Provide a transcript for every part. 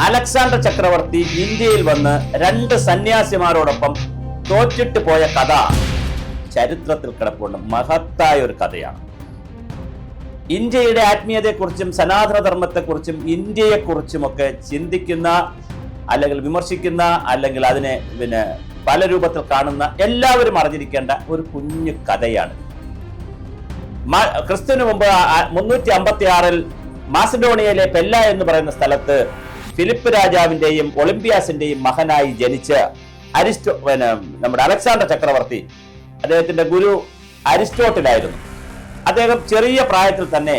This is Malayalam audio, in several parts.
അലക്സാണ്ടർ ചക്രവർത്തി ഇന്ത്യയിൽ വന്ന് 2 സന്യാസിമാരോടൊപ്പം തോറ്റിട്ട് പോയ കഥ ചരിത്രത്തിൽ കിടപ്പുണ്ട്. മഹത്തായ ഒരു കഥയാണ്. ഇന്ത്യയുടെ ആത്മീയതയെക്കുറിച്ചും സനാതനധർമ്മത്തെക്കുറിച്ചും ഇന്ത്യയെക്കുറിച്ചുമൊക്കെ ചിന്തിക്കുന്ന, അല്ലെങ്കിൽ വിമർശിക്കുന്ന, അല്ലെങ്കിൽ അതിനെ പല രൂപത്തിൽ കാണുന്ന എല്ലാവരും അറിഞ്ഞിരിക്കേണ്ട ഒരു കുഞ്ഞു കഥയാണ്. ക്രിസ്തുവിന് മുമ്പ് 356 മാസിഡോണിയയിലെ പെല്ല എന്ന് പറയുന്ന സ്ഥലത്ത് ഫിലിപ്പ് രാജാവിന്റെയും ഒളിമ്പിയാസിന്റെയും മകനായി ജനിച്ച നമ്മുടെ അലക്സാണ്ടർ ചക്രവർത്തി, അദ്ദേഹത്തിന്റെ ഗുരു അരിസ്റ്റോട്ടിലായിരുന്നു. അദ്ദേഹം ചെറിയ പ്രായത്തിൽ തന്നെ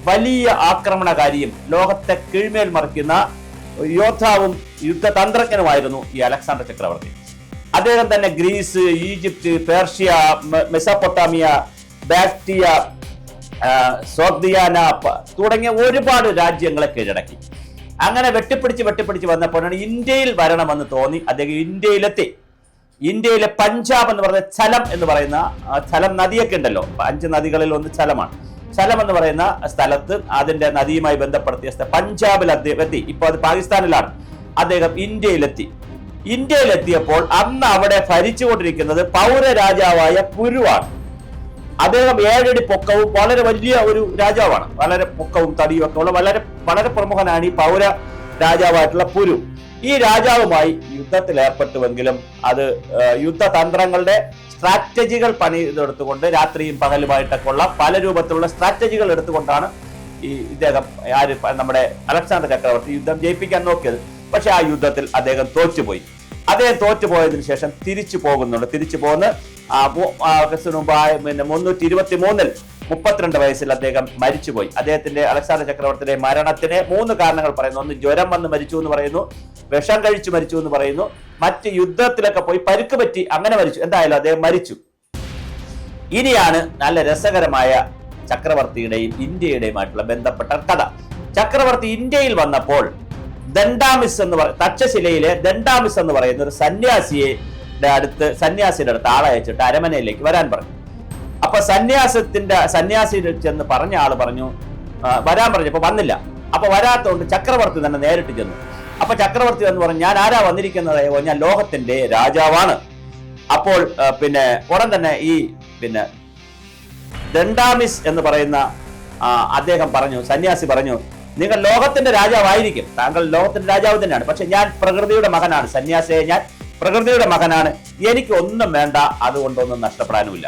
വലിയ ആക്രമണകാരിയും ലോകത്തെ കീഴ്മേൽ മറിക്കുന്ന യോദ്ധാവും യുദ്ധതന്ത്രജ്ഞനുമായിരുന്നു ഈ അലക്സാണ്ടർ ചക്രവർത്തി. അദ്ദേഹം തന്നെ ഗ്രീസ്, ഈജിപ്ത്, പേർഷ്യ, മെസോപ്പൊട്ടാമിയ, ബാക്ടീരിയ, സോഗ്ദിയാന തുടങ്ങിയ ഒരുപാട് രാജ്യങ്ങളെ കീഴടക്കി. അങ്ങനെ വെട്ടിപ്പിടിച്ച് വന്നപ്പോഴാണ് ഇന്ത്യയിൽ വരണമെന്ന് തോന്നി. അദ്ദേഹം ഇന്ത്യയിലെത്തി. ഇന്ത്യയിലെ പഞ്ചാബ് എന്ന് പറയുന്ന ഝലം എന്ന് പറയുന്ന ഝലം നദിയൊക്കെ ഉണ്ടല്ലോ, 5 നദികളിൽ ഒന്ന് ഝലമാണ്. ഝലം എന്ന് പറയുന്ന സ്ഥലത്ത് അതിന്റെ നദിയുമായി ബന്ധപ്പെടുത്തിയ പഞ്ചാബിൽ അദ്ദേഹം എത്തി. ഇപ്പൊ അത് പാകിസ്ഥാനിലാണ്. അദ്ദേഹം ഇന്ത്യയിലെത്തിയപ്പോൾ അന്ന് അവിടെ ഭരിച്ചുകൊണ്ടിരിക്കുന്നത് പൗരരാജാവായ പുരുവാണ്. അദ്ദേഹം 7 അടി പൊക്കവും വളരെ വലിയ ഒരു രാജാവാണ്. വളരെ പൊക്കവും തടിയും ഒക്കെ ഉള്ള വളരെ പ്രമുഖനാണ് ഈ പൗര രാജാവായിട്ടുള്ള പുരു. ഈ രാജാവുമായി യുദ്ധത്തിൽ ഏർപ്പെട്ടുവെങ്കിലും അത് യുദ്ധതന്ത്രങ്ങളുടെ സ്ട്രാറ്റജികൾ പണിതെടുത്തുകൊണ്ട് രാത്രിയും പകലുമായിട്ടൊക്കെ ഉള്ള പല രൂപത്തിലുള്ള സ്ട്രാറ്റജികൾ എടുത്തുകൊണ്ടാണ് ഇദ്ദേഹം നമ്മുടെ അലക്സാണ്ടർ ചക്രവർത്തി യുദ്ധം ജയിപ്പിക്കാൻ നോക്കിയത്. പക്ഷെ ആ യുദ്ധത്തിൽ അദ്ദേഹം തോറ്റുപോയി. അദ്ദേഹം തോറ്റുപോയതിനു ശേഷം തിരിച്ചു പോകുന്ന 323 32 വയസ്സിൽ അദ്ദേഹം മരിച്ചുപോയി. അദ്ദേഹത്തിന്റെ അലക്സാണ്ടർ ചക്രവർത്തിയുടെ മരണത്തിന് 3 കാരണങ്ങൾ പറയുന്നു. ഒന്ന്, ജ്വരം വന്ന് മരിച്ചു എന്ന് പറയുന്നു. വിഷം കഴിച്ചു മരിച്ചു എന്ന് പറയുന്നു. മറ്റ് യുദ്ധത്തിലൊക്കെ പോയി പരുക്ക് പറ്റി അങ്ങനെ മരിച്ചു. എന്തായാലും അദ്ദേഹം മരിച്ചു. ഇനിയാണ് നല്ല രസകരമായ ചക്രവർത്തിയുടെയും ഇന്ത്യയുടെയുമായിട്ടുള്ള ബന്ധപ്പെട്ട കഥ. ചക്രവർത്തി ഇന്ത്യയിൽ വന്നപ്പോൾ തക്ഷശിലയിലെ ദണ്ഡാമിസ് എന്ന് പറയുന്ന ഒരു സന്യാസിയുടെ അടുത്ത് ആളയച്ചിട്ട് അരമനയിലേക്ക് വരാൻ പറഞ്ഞു. അപ്പൊ സന്യാസി ചെന്ന് പറഞ്ഞ ആള് പറഞ്ഞു വരാൻ പറഞ്ഞപ്പോ വന്നില്ല. അപ്പൊ വരാത്തോണ്ട് ചക്രവർത്തി തന്നെ നേരിട്ട് ചെന്നു. അപ്പൊ ചക്രവർത്തി എന്ന് പറഞ്ഞു, ഞാൻ ആരാ വന്നിരിക്കുന്നത്? ഞാൻ ലോകത്തിന്റെ രാജാവാണ്. അപ്പോൾ ഉടൻ തന്നെ ഈ ദണ്ഡാമിസ് എന്ന് പറയുന്ന അദ്ദേഹം പറഞ്ഞു, സന്യാസി പറഞ്ഞു, നിങ്ങൾ ലോകത്തിന്റെ രാജാവായിരിക്കും, താങ്കൾ ലോകത്തിന്റെ രാജാവ് തന്നെയാണ്, പക്ഷെ ഞാൻ പ്രകൃതിയുടെ മകനാണ്. സന്യാസിയെ ഞാൻ പ്രകൃതിയുടെ മകനാണ്, എനിക്ക് ഒന്നും വേണ്ട, അതുകൊണ്ടൊന്നും നഷ്ടപ്പെടാനുമില്ല.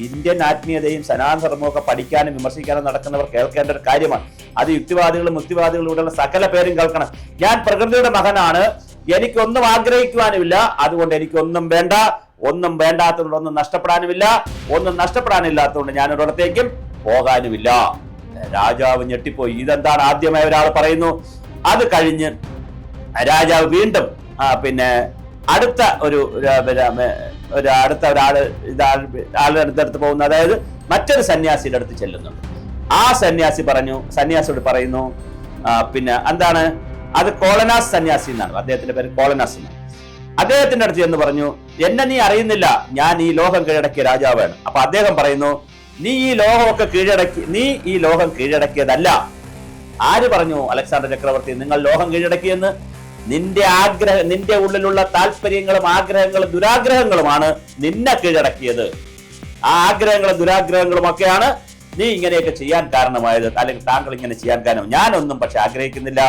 ഇന്ത്യൻ ആത്മീയതയും സനാതനധർമ്മവും ഒക്കെ പഠിക്കാനും വിമർശിക്കാനും നടക്കുന്നവർ കേൾക്കേണ്ട ഒരു കാര്യമാണ്. അത് യുക്തിവാദികളും മുക്തിവാദികളും ഇവിടെയുള്ള സകല പേരും കേൾക്കണം. ഞാൻ പ്രകൃതിയുടെ മകനാണ്, എനിക്കൊന്നും ആഗ്രഹിക്കുവാനുമില്ല, അതുകൊണ്ട് എനിക്കൊന്നും വേണ്ട, ഒന്നും വേണ്ടാത്തതുകൊണ്ട് ഒന്നും നഷ്ടപ്പെടാനുമില്ല, ഒന്നും നഷ്ടപ്പെടാനില്ലാത്തതുകൊണ്ട് ഞാൻ ഒരിടത്തേക്കും പോകാനുമില്ല. രാജാവ് ഞെട്ടിപ്പോയി. ഇതെന്താണ് ആദ്യമായി ഒരാൾ പറയുന്നു. അത് കഴിഞ്ഞ് രാജാവ് വീണ്ടും അടുത്ത ആളുടെ അടുത്ത് പോകുന്നു. അതായത് മറ്റൊരു സന്യാസിയുടെ അടുത്ത് ചെല്ലുന്നുണ്ട്. ആ സന്യാസിയോട് പറയുന്നു, എന്താണ് അത്, കോളനാസ് സന്യാസി എന്നാണ് അദ്ദേഹത്തിന്റെ പേര്, കോളനാസ് എന്നാണ്. അദ്ദേഹത്തിന്റെ അടുത്ത് എന്ന് പറഞ്ഞു, എന്നെ നീ അറിയുന്നില്ല, ഞാൻ ഈ ലോകം കീഴടക്കിയ രാജാവാണ്. അപ്പൊ അദ്ദേഹം പറയുന്നു, നീ ഈ ലോകം കീഴടക്കിയതല്ല. ആര് പറഞ്ഞു? അലക്സാണ്ടർ ചക്രവർത്തി, നിങ്ങൾ ലോകം കീഴടക്കിയെന്ന്. നിന്റെ ഉള്ളിലുള്ള താല്പര്യങ്ങളും ആഗ്രഹങ്ങളും ദുരാഗ്രഹങ്ങളുമാണ് നിന്നെ കീഴടക്കിയത്. ആ ആഗ്രഹങ്ങളും ദുരാഗ്രഹങ്ങളും ഒക്കെയാണ് നീ ഇങ്ങനെയൊക്കെ ചെയ്യാൻ കാരണമായത്, അല്ലെങ്കിൽ താങ്കൾ ഇങ്ങനെ ചെയ്യാൻ കാരണം. ഞാനൊന്നും പക്ഷെ ആഗ്രഹിക്കുന്നില്ല,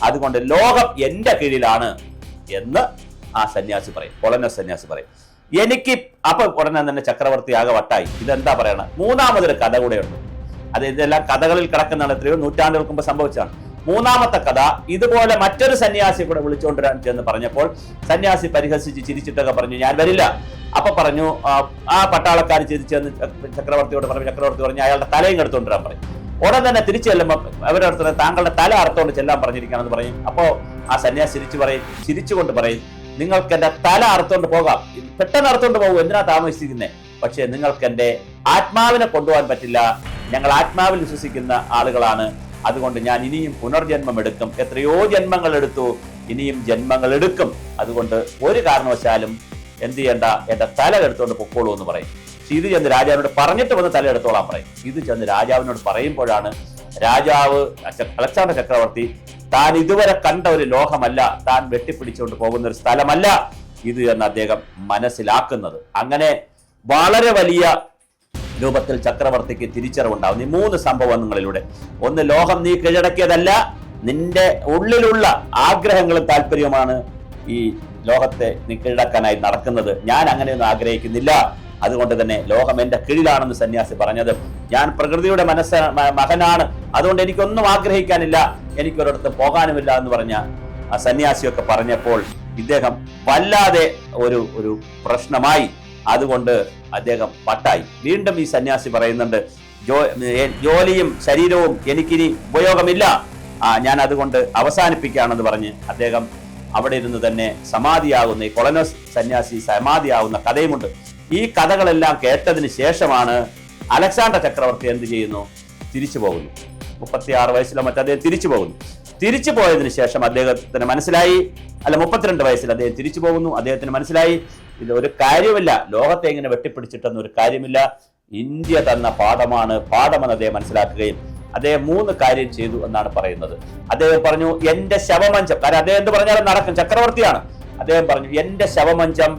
അതുകൊണ്ട് ലോകം എന്റെ കീഴിലാണ് എന്ന് ആ സന്യാസി പറയും, കോളനസ് സന്യാസി പറയും. അപ്പൊ ഉടനെ തന്നെ ചക്രവർത്തി ആകെ വട്ടായി. ഇതെന്താ പറയണ? മൂന്നാമതൊരു കഥ കൂടെയുണ്ട്. ഇതെല്ലാം കഥകളിൽ കിടക്കുന്നതാണ്, എത്രയോ നൂറ്റാണ്ടുകൾക്ക് മുമ്പ് സംഭവിച്ചതാണ്. മൂന്നാമത്തെ കഥ ഇതുപോലെ മറ്റൊരു സന്യാസി കൂടെ വിളിച്ചുകൊണ്ടുവരാൻ ചെന്ന് പറഞ്ഞപ്പോൾ സന്യാസി പരിഹസിച്ച് ചിരിച്ചിട്ടൊക്കെ പറഞ്ഞു, ഞാൻ വരില്ല. അപ്പൊ പറഞ്ഞു, ആ പട്ടാളക്കാർ ചിരിച്ചെന്ന് ചക്രവർത്തിയോട് പറഞ്ഞു അയാളുടെ തലയും എടുത്തുകൊണ്ടുവരാൻ പറയും. ഉടൻ തന്നെ തിരിച്ചു ചെല്ലുമ്പോൾ അവരുടെ അടുത്ത് താങ്കളുടെ തല അറുത്തോണ്ട് ചെല്ലാൻ പറഞ്ഞിരിക്കുകയാണെന്ന് പറയും. അപ്പോ ആ സന്യാസി ചിരിച്ചുകൊണ്ട് പറയും, നിങ്ങൾക്ക് എന്റെ തല അറുത്തോണ്ട് പോകാം, പെട്ടെന്ന് അറുത്തോണ്ട് പോകും, എന്തിനാ താമസിക്കുന്നത്? പക്ഷെ നിങ്ങൾക്ക് എന്റെ ആത്മാവിനെ കൊണ്ടുപോകാൻ പറ്റില്ല. ഞങ്ങൾ ആത്മാവിൽ വിശ്വസിക്കുന്ന ആളുകളാണ്, അതുകൊണ്ട് ഞാൻ ഇനിയും പുനർജന്മം എടുക്കും. എത്രയോ ജന്മങ്ങൾ എടുത്തു, ഇനിയും ജന്മങ്ങൾ എടുക്കും. അതുകൊണ്ട് ഒരു കാരണവശാലും എന്ത് ചെയ്യണ്ട, എന്റെ തല എടുത്തോണ്ട് പൊക്കോളൂ എന്ന് പറയും. ഇത് ചെന്ന് രാജാവിനോട് പറഞ്ഞിട്ട് വന്ന് തല എടുത്തോളാൻ പറയും. ഇത് ചെന്ന് രാജാവിനോട് പറയുമ്പോഴാണ് രാജാവ് അലക്സാണ്ടർ ചക്രവർത്തി താൻ ഇതുവരെ കണ്ട ഒരു ലോകമല്ല, താൻ വെട്ടിപ്പിടിച്ചുകൊണ്ട് പോകുന്ന ഒരു സ്ഥലമല്ല ഇത് എന്ന് അദ്ദേഹം മനസ്സിലാക്കുന്നത്. അങ്ങനെ വളരെ വലിയ രൂപത്തിൽ ചക്രവർത്തിക്ക് തിരിച്ചറിവുണ്ടാവും. ഈ 3 സംഭവങ്ങളിലൂടെ. ഒന്ന്, ലോകം നീ കീഴടക്കിയതല്ല, നിന്റെ ഉള്ളിലുള്ള ആഗ്രഹങ്ങളും താല്പര്യവുമാണ് ഈ ലോകത്തെ നീ കീഴടക്കാനായി നടക്കുന്നത്. ഞാൻ അങ്ങനെയൊന്നും ആഗ്രഹിക്കുന്നില്ല, അതുകൊണ്ട് തന്നെ ലോകം എന്റെ കീഴിലാണെന്ന് സന്യാസി പറഞ്ഞത്. ഞാൻ പ്രകൃതിയുടെ മകനാണ്, അതുകൊണ്ട് എനിക്കൊന്നും ആഗ്രഹിക്കാനില്ല, എനിക്കൊരിടത്ത് പോകാനുമില്ല എന്ന് പറഞ്ഞ ആ സന്യാസിയൊക്കെ പറഞ്ഞപ്പോൾ ഇദ്ദേഹം വല്ലാതെ ഒരു പ്രശ്നമായി. അതുകൊണ്ട് അദ്ദേഹം പട്ടായി. വീണ്ടും ഈ സന്യാസി പറയുന്നുണ്ട്, ജോലിയും ശരീരവും എനിക്കിനി ഉപയോഗമില്ല, ഞാൻ അതുകൊണ്ട് അവസാനിപ്പിക്കുകയാണെന്ന് പറഞ്ഞ് അദ്ദേഹം അവിടെ ഇരുന്ന് തന്നെ സമാധിയാകുന്ന, ഈ കൊളനോസ് സന്യാസി സമാധിയാകുന്ന കഥയുമുണ്ട്. ഈ കഥകളെല്ലാം കേട്ടതിന് ശേഷമാണ് അലക്സാണ്ടർ ചക്രവർത്തി എന്ത് ചെയ്യുന്നു? തിരിച്ചു പോകുന്നു. 36 വയസ്സിലോ അദ്ദേഹം തിരിച്ചു പോകുന്നു. തിരിച്ചു പോയതിനു ശേഷം അദ്ദേഹത്തിന് മനസ്സിലായി, 32 വയസ്സിൽ അദ്ദേഹം തിരിച്ചു പോകുന്നു. അദ്ദേഹത്തിന് മനസ്സിലായി, ഇത് ഒരു കാര്യമില്ല, ലോകത്തെ ഇങ്ങനെ വെട്ടിപ്പിടിച്ചിട്ടൊന്നും ഒരു കാര്യമില്ല, ഇന്ത്യ തന്ന പാഠമെന്ന് അദ്ദേഹം മനസ്സിലാക്കുകയും അദ്ദേഹം 3 കാര്യം ചെയ്തു എന്നാണ് പറയുന്നത്. അദ്ദേഹം പറഞ്ഞു, എന്റെ ശവമഞ്ചം, കാരണം അദ്ദേഹം എന്ത് പറഞ്ഞാലും നടക്കും, ചക്രവർത്തിയാണ്. അദ്ദേഹം പറഞ്ഞു, എന്റെ ശവമഞ്ചം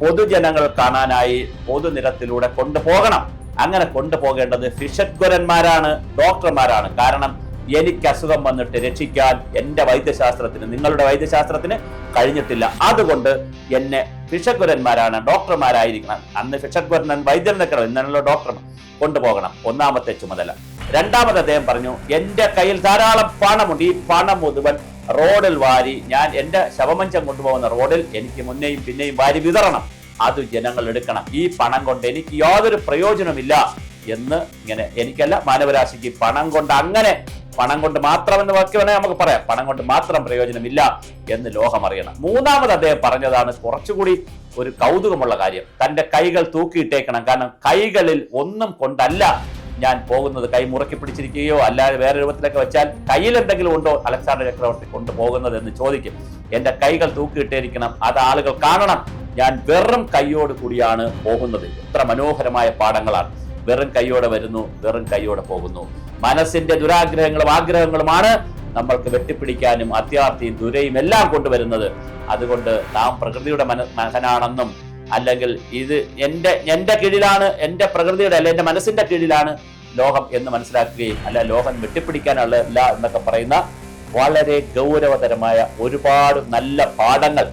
പൊതുജനങ്ങൾ കാണാനായി പൊതുനിരത്തിലൂടെ കൊണ്ടുപോകണം. അങ്ങനെ കൊണ്ടുപോകേണ്ടത് ഫിഷഗ്വരന്മാരാണ്, ഡോക്ടർമാരാണ്. കാരണം എനിക്ക് അസുഖം വന്നിട്ട് രക്ഷിക്കാൻ എന്റെ വൈദ്യശാസ്ത്രത്തിന്, നിങ്ങളുടെ വൈദ്യശാസ്ത്രത്തിന് കഴിഞ്ഞിട്ടില്ല. അതുകൊണ്ട് എന്നെ ഫിഷഗ്വരന്മാരാണ്, ഡോക്ടർമാരായിരിക്കണം. അന്ന് ഫിഷഗ്വരൻ വൈദ്യനൊക്കെ, ഇന്നല്ലോ ഡോക്ടർ കൊണ്ടുപോകണം. 1ാമത്തെ ചുമതല. 2ാമത് അദ്ദേഹം പറഞ്ഞു, എന്റെ കയ്യിൽ ധാരാളം പണമുണ്ട്, ഈ പണം മുഴുവൻ റോഡിൽ വാരി, ഞാൻ എന്റെ ശവമഞ്ചം കൊണ്ടുപോകുന്ന റോഡിൽ എനിക്ക് മുന്നേയും പിന്നെയും വാരി വിതറണം, അത് ജനങ്ങൾ എടുക്കണം. ഈ പണം കൊണ്ട് എനിക്ക് യാതൊരു പ്രയോജനമില്ല എന്ന്, ഇങ്ങനെ എനിക്കല്ല മാനവരാശിക്ക് പണം കൊണ്ട് മാത്രം എന്ന് വാക്ക് വേണേൽ നമുക്ക് പറയാം, പണം കൊണ്ട് മാത്രം പ്രയോജനമില്ല എന്ന് ലോകം അറിയണം. 3ാമത് അദ്ദേഹം പറഞ്ഞതാണ് കുറച്ചുകൂടി ഒരു കൗതുകമുള്ള കാര്യം, തന്റെ കൈകൾ തൂക്കിയിട്ടേക്കണം. കാരണം കൈകളിൽ ഒന്നും കൊണ്ടല്ല ഞാൻ പോകുന്നത്, കൈ മുറുക്കി പിടിച്ചിരിക്കുകയോ അല്ലാതെ വേറെ രൂപത്തിലൊക്കെ വെച്ചാൽ കയ്യിൽ എന്തെങ്കിലും ഉണ്ടോ അലക്സാണ്ടർ ചക്രവർത്തി കൊണ്ടുപോകുന്നത് എന്ന് ചോദിക്കും. എന്റെ കൈകൾ തൂക്കിയിട്ടേരിക്കണം, അത് ആളുകൾ കാണണം, ഞാൻ വെറും കൈയോട് കൂടിയാണ് പോകുന്നത്. എത്ര മനോഹരമായ പാഠങ്ങളാണ്. വെറും കൈയോടെ വരുന്നു, വെറും കൈയോടെ പോകുന്നു. മനസ്സിന്റെ ദുരാഗ്രഹങ്ങളും ആഗ്രഹങ്ങളുമാണ് നമ്മൾക്ക് വെട്ടിപ്പിടിക്കാനും അത്യാർത്ഥിയും ദുരയും എല്ലാം കൊണ്ടുവരുന്നത്. അതുകൊണ്ട് നാം പ്രകൃതിയുടെ മകനാണെന്നും, അല്ലെങ്കിൽ ഇത് എന്റെ കീഴിലാണ്, എന്റെ പ്രകൃതിയുടെ അല്ല, എന്റെ മനസ്സിന്റെ കീഴിലാണ് ലോകം എന്ന് മനസ്സിലാക്കുകയും, അല്ല ലോകം വെട്ടിപ്പിടിക്കാനുള്ള എന്നൊക്കെ പറയുന്ന വളരെ ഗൗരവതരമായ ഒരുപാട് നല്ല പാഠങ്ങൾ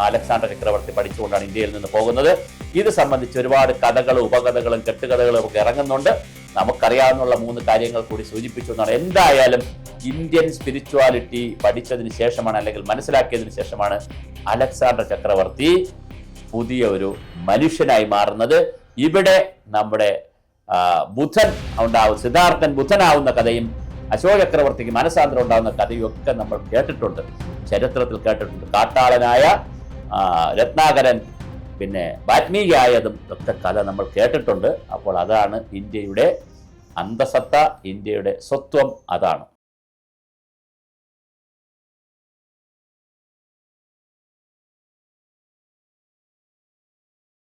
അലക്സാണ്ടർ ചക്രവർത്തി പഠിച്ചുകൊണ്ടാണ് ഇന്ത്യയിൽ നിന്ന് പോകുന്നത്. ഇത് സംബന്ധിച്ച് ഒരുപാട് കഥകളും ഉപകഥകളും കെട്ടുകഥകളും ഒക്കെ ഇറങ്ങുന്നുണ്ട്. നമുക്കറിയാവുന്ന 3 കാര്യങ്ങൾ കൂടി സൂചിപ്പിച്ചു എന്നാണ്. എന്തായാലും ഇന്ത്യൻ സ്പിരിച്വാലിറ്റി പഠിച്ചതിന് ശേഷമാണ്, അല്ലെങ്കിൽ മനസ്സിലാക്കിയതിനു ശേഷമാണ് അലക്സാണ്ടർ ചക്രവർത്തി പുതിയ ഒരു മനുഷ്യനായി മാറുന്നത്. ഇവിടെ നമ്മുടെ ബുധൻ ഉണ്ടാവും, സിദ്ധാർത്ഥൻ ബുധനാവുന്ന കഥയും അശോക ചക്രവർത്തിക്ക് മനസാന്തരം ഉണ്ടാകുന്ന കഥയും ഒക്കെ നമ്മൾ കേട്ടിട്ടുണ്ട്, ചരിത്രത്തിൽ കേട്ടിട്ടുണ്ട്. കാട്ടാളനായ രത്നാകരൻ, പിന്നെ വാൽമീകിയായതും ഒക്കെ കഥ നമ്മൾ കേട്ടിട്ടുണ്ട്. അപ്പോൾ അതാണ് ഇന്ത്യയുടെ അന്തസത്ത, ഇന്ത്യയുടെ സ്വത്വം അതാണ്.